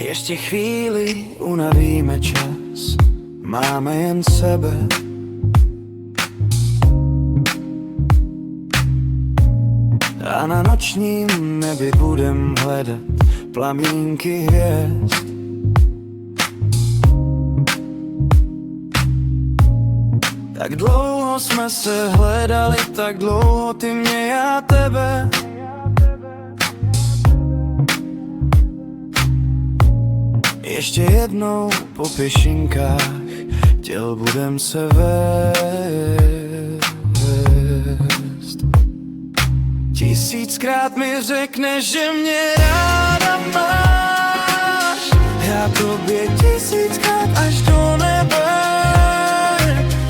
Ještě chvíli unavíme čas, máme jen sebe. A na nočním nebi budem hledat plamínky hvězd. Tak dlouho jsme se hledali, tak dlouho ty mě, já tebe. Ještě jednou po pěšinkách těl budem se vést. Tisíckrát mi řekneš, že mě ráda máš, já tobě tisíckrát až do nebe.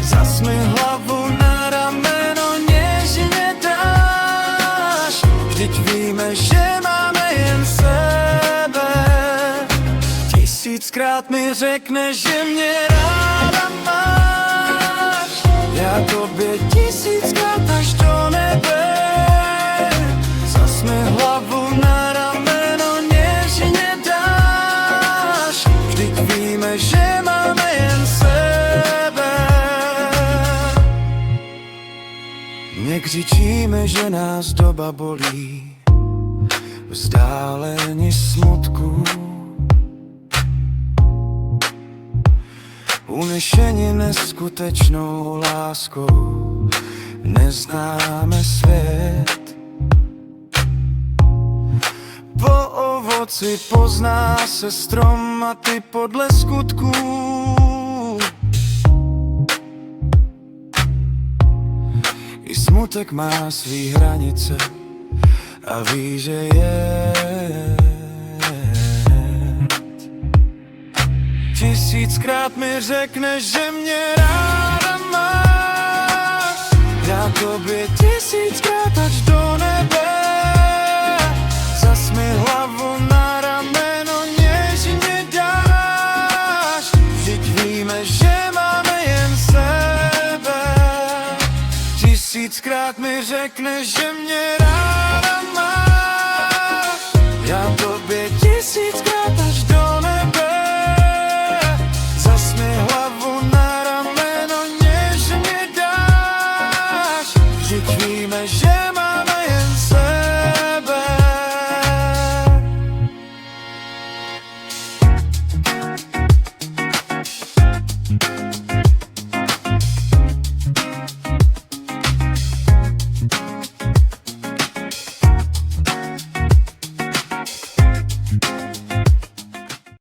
Zas mi hlavu na rameno něžně dáš, vždyť víme, že máme jen sebe. Tisíckrát mi řekneš, že mě ráda máš, já tobě tisíckrát až do nebe. Zas mi hlavu na rameno něžně dáš, vždyť víme, že máme jen sebe. Nekřičíme, že nás doba bolí, vzdáleni smutku, unešeni neskutečnou láskou, neznáme svět. Po ovoci pozná se strom a ty podle skutků. I smutek má svý hranice a ví, že je. Tisíckrát mi řekneš, že mě ráda máš, já tobě tisíckrát až do nebe. Zas mi hlavu na rameno něžně dáš, vždyť víme, že máme jen sebe. Tisíckrát mi řekneš, že mě ráda máš, já tobě tisíckrát